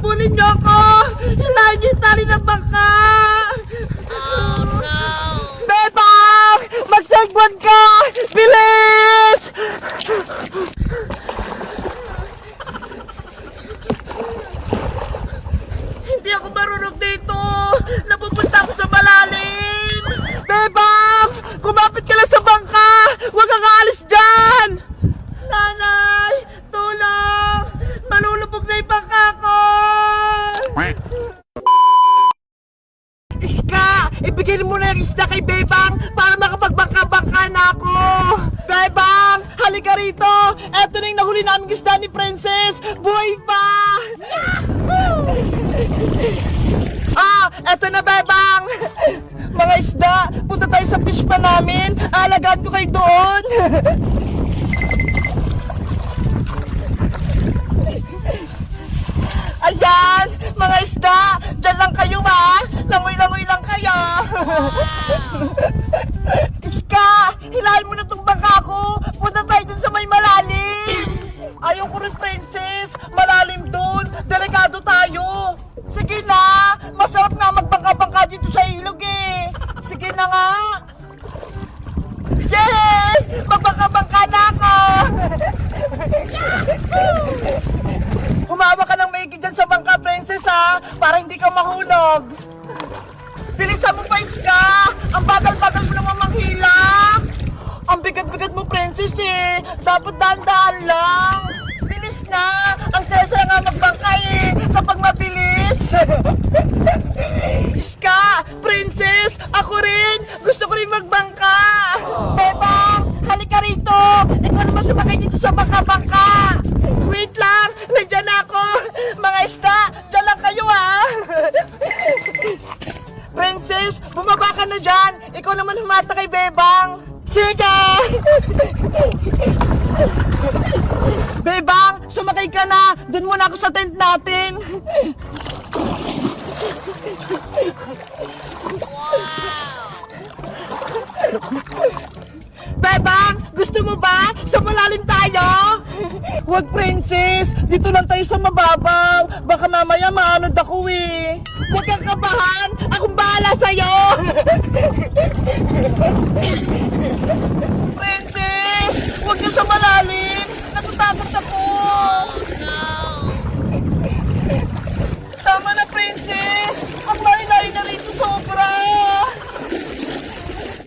Habulin niyo ako! Hilahin niyo yung tali ng bangka! Oh, no! Bebang! Magsagwan ka! Bilis! Hindi ako marunong dito! Napupunta ako sa malalim! Bebang! Kumapit ka lang sa bangka! Huwag kang aalis dyan! Nanay! Tulong! Malulubog na yung bangka ko! Iska! Ibigay mo na yung isda kay Bebang para makapagbangka-bangka na ako! Bebang! Halika rito! Eto na yung nahuli naming isda ni Princess! Buhay pa! Ah! Eto na, Bebang! Mga isda! Punta tayo sa fish pa namin! Alagaan ko kayo doon! Ayan! Mga isda! Diyan lang kayo ha! Langoy-langoy lang kayo! Iska! Hilahin mo na tong bangka ko! Punta tayo dun sa may malalim! Ayaw ko rin, Princess! Malalim dun! Delikado tayo! Sige na! Masarap nga magbangka-bangka dito sa ilog eh! Sige na nga! Yay! Magbangka-bangka na ako! Humawa ka ng maigi dyan sa bangka, Princess ha! Para hindi ka mahulog! Bilisan mo pa, Iska! Ang bagal-bagal mo naman manghila! Ang bigat-bigat mo, Princess eh! Dapat dahan-dahan lang! Bilis na! Ang saya-saya nga magbangka eh! Kapag mabilis! Iska! Princess! Ako rin! Gusto ko rin magbangka! Bebang! Halika rito! Ikaw naman sumakay dito sa bangka-bangka! Wait lang! Nandiyan ako! Mga isda! Diyan lang kayo ha! Princess! Bumaba ka na dyan! Ikaw naman humata kay Bebang! Sige! Bebang! Sumakay ka na! Doon muna ako sa tent natin! Bebang! Gusto mo ba? Sa malalim tayo? Huwag, Princess! Dito lang tayo sa mababaw! Baka mamaya maanod ako eh! Huwag kang kabahan! Akong bahala sa'yo! Princess! Huwag niyo sa malalim! Natatakot ako! Tama na, Princess! Ang layo-layo na rito sobra!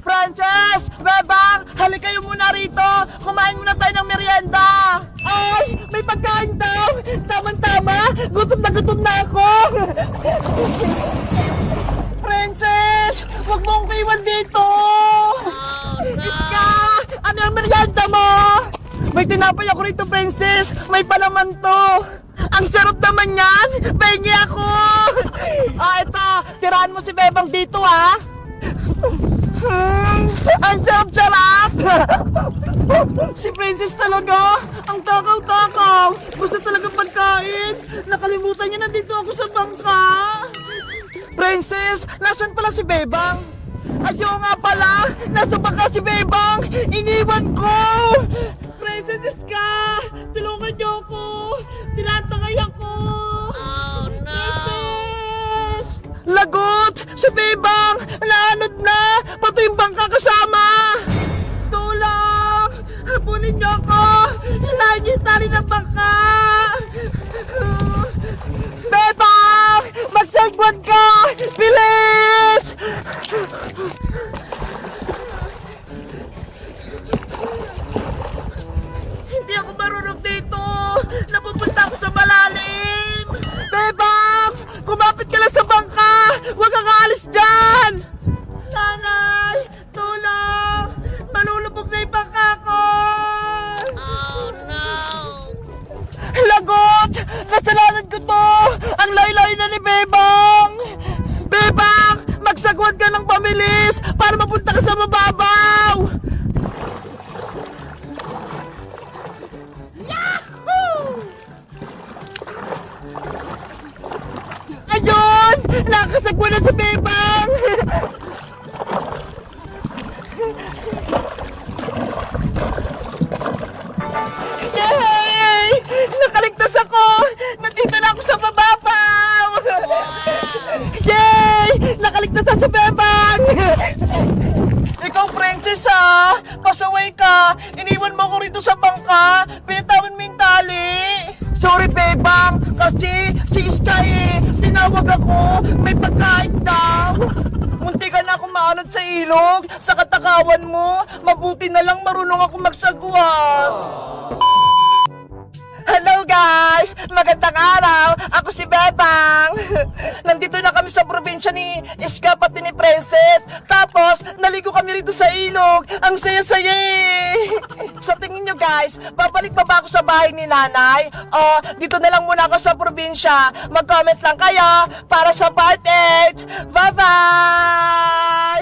Princess! Bebang! Halika kayo muna rito! Kumain muna tayo ng merienda! Ay! May pagkain daw! Tama-tama! Gutom na ako! Princess! Huwag mo akong iwan dito! Iska! Ano ang merienda mo? May tinapay ako rito, Princess! May palaman to! Ang sarap naman yan! Pengi ako! Ah, ito! Tirahan mo si Bebang dito, ha! Ang sarap-sarap! Si Princess talaga! Ang takaw-takaw! Gusto talaga pagkain! Nakalimutan niya, nandito ako sa bangka! Princess! Nasaan pala si Bebang? Ayaw nga pala! Nasa bangka si Bebang! Iniwan ko! Princess Iska! Tulungan niyo ako! Tinatangay ako! Oh no! Princess! Lagot! Si Bebang! Naanod na! Pati yung bangka kasama! Tulong! Habulin niyo ako! Hilahin niyo yung tali ng bangka! Bebang! Magsagwan ka! Bilis! Hindi ako marunong dito! Napupunta ako sa malalim! Bebang! Kumapit ka lang sa bangka! Huwag kang aalis dyan! Nanay! Tulong! Malulubog na yung bangka ko! Oh no! Lagot! Kasalanan ko to! Ang layo-layo na ni Bebang! Bebang! Magsagwan ka ng pamilis para mapunta ka sa mababaw! Yahoo! Ayun! Nakasagwan na si Bebang! Yay! Nakaligtas ako! Nandito na ako sa mababa! tinawag ako. May pagkain daw. Munti ka na akong maanod sa ilog. Sa katakawan mo, mabuti na lang marunong ako magsagwa. Hello guys! Magandang araw! Ako si Bebang! Nandito na kami sa probinsya ni Iska pati ni Princess. Tapos, naligo kami rito sa ilog. Ang saya-saya eh! Sa tingin nyo guys, babalik pa ba ako sa bahay ni nanay? O, dito na lang muna ako sa probinsya. Mag-comment lang kayo para sa part 8. Bye-bye!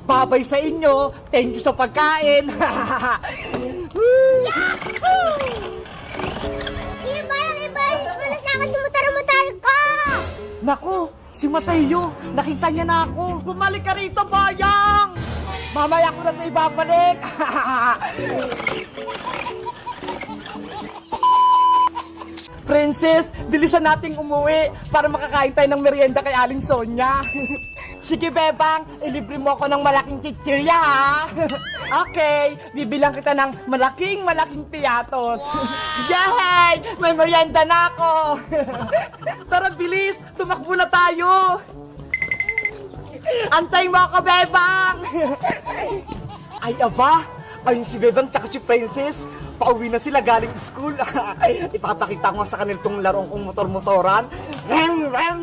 Babay sa inyo. Thank you sa pagkain. Iba, wala sa akin sumutar-mutar ka! Naku, si Mateo, nakita niya na ako. Bumalik ka rito, Bayang! Mamaya ko na ito ibabalik. Princess, bilisan nating umuwi para makakain tayo ng merienda kay Aling Sonia. Sige, Bebang, ilibre mo ako ng malaking chichirya, ha? Okay, bibilang kita ng malaking piatos. Yay! May merienda na ako. Tara, bilis, tumakbo na tayo. Antay mo ako, Bebang. Ay, aba, ayun si Bebang tsaka si Princess. Pauwi na sila galing school. Ipapakita ko sa kanila itong larong kong motor-motoran. Reng, reng!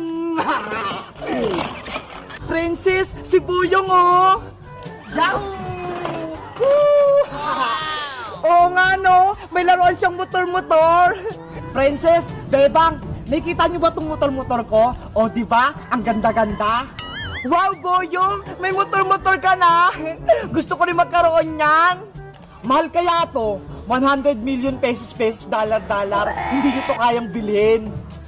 Princess, si Buyong, oh! Yahoo! Oo nga, no? May laruan siyang motor-motor. Princess, Bebang, nakikita niyo ba itong motor-motor ko? O, di ba? Ang ganda-ganda. Wow, Boyong! May motor-motor ka na! Gusto ko rin magkaroon niyan. Mahal kaya to? 100 million pesos, dollar. Hindi nyo to kayang bilhin.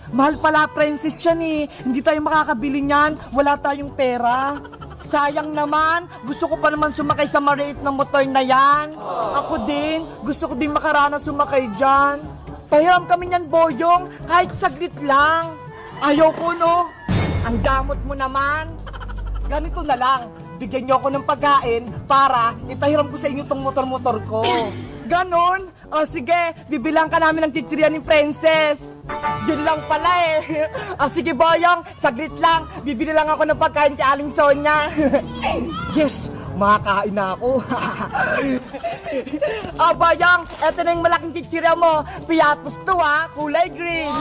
Mahal pala, Princess, yan eh. Hindi tayo makakabili niyan. Wala tayong pera. Sayang naman. Gusto ko pa naman sumakay sa maliit na motor na yan. Ako din. Gusto ko din makaranas sumakay dyan. Pahiram kami niyan, Boyong. Kahit saglit lang. Ayaw ko, no? Ang damot mo naman. Ganito na lang. Bigyan niyo ako ng pagkain para ipahiram ko sa inyo tong motor-motor ko. Ganon? O sige, bibilang ka namin ng chichirya ni Princess. Yun lang pala eh. O sige, Boyong, saglit lang. Bibili lang ako ng pagkain kay Aling Sonia. Yes, makakain na ako. O Boyong, eto na yung malaking chichirya mo. Piatos to ha, kulay green.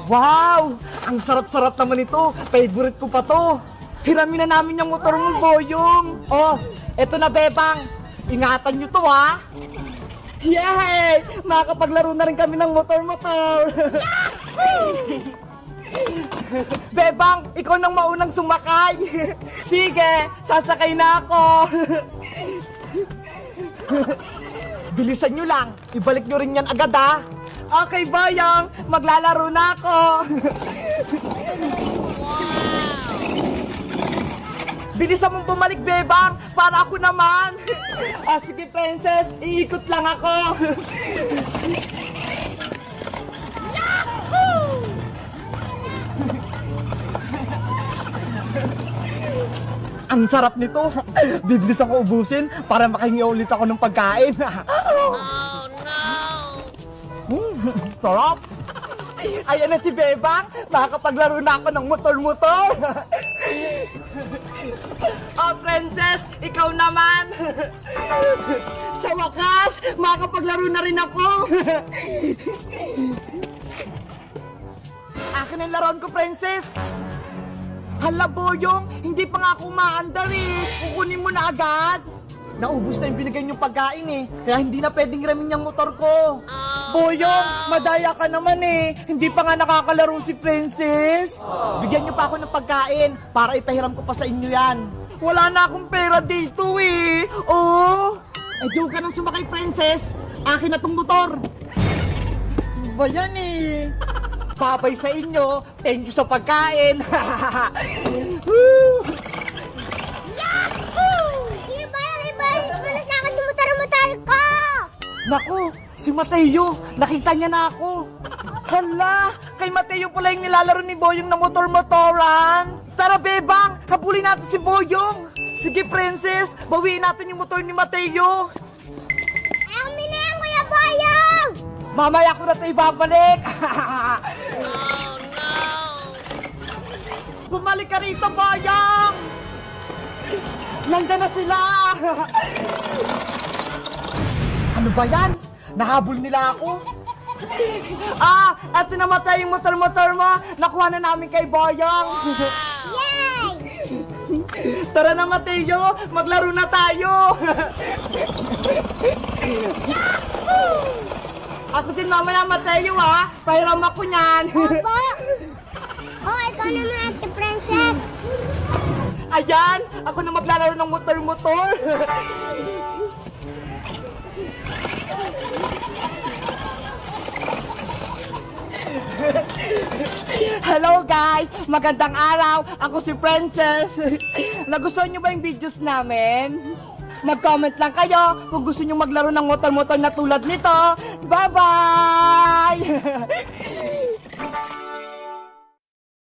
Wow, ang sarap-sarap naman ito. Favorite ko pa to. Hiramin na namin yung motor mo, Boyong. Oh, eto na, Bebang. Ingatan nyo to, ha? Yay! Makakapaglaro na rin kami ng motor-motor. Bebang, ikaw nang maunang sumakay. Sige, sasakay na ako. Bilisan nyo lang. Ibalik nyo rin yan agad, ha? Okay, Boyong. Maglalaro na ako. Bilisan mong bumalik, Bebang, para ako naman. Sige, Princess, iikot lang ako. Ang sarap nito. Bibilisan ko ubusin para makahingi ulit ako ng pagkain. Oh no! Sarap. Ayan na si Bebang. Makakapaglaro na ako ng motor-motor. Oh, Princess, ikaw naman. Sa wakas, makakapaglaro na rin ako. Akin ang laruan ko, Princess. Hala, Boyong, hindi pa nga ako maandar eh. Kukunin mo na agad. Naubos na yung binigay niyong pagkain eh. Kaya hindi na pwedeng ramin yung motor ko. Boyong, madaya ka naman eh. Hindi pa nga nakakalaro si Princess. Bigyan niyo pa ako ng pagkain para ipahiram ko pa sa inyo yan. Wala na akong pera dito eh. Oo. Ay, di ka nang sumakay, Princess. Akin na tong motor. Ba yan eh. Babay sa inyo. Thank you sa pagkain. Iba, wala sa akin sumutar-mutar ka! Naku, si Mateo, nakita niya na ako. Hala, kay Mateo pala yung nilalaro ni Boyong na motor-motoran. Tara, Bebang, habulin natin si Boyong. Sige, Princess, bawiin natin yung motor ni Mateo. Amin na yan, Kuya Boyong! Mamaya ko na ito ibabalik. Bumalik ka rito, Boyong! Nandiyan na sila! Ano ba yan? Nahabol nila ako. Eto namatay yung motor-motor mo. Nakuha na namin kay Boyong. Yay! Tara na, Mateo. Maglaro na tayo. Ako din mamaya, Mateo, ha? Pahiram ako niyan. Opo! Oh, ikaw naman, Ate Princess. Ayan, ako na maglalaro ng motor-motor. Hello guys! Magandang araw! Ako si Princess! Nagustuhan nyo ba yung videos namin? Mag-comment lang kayo kung gusto nyo maglaro ng motor-motor na tulad nito. Bye-bye!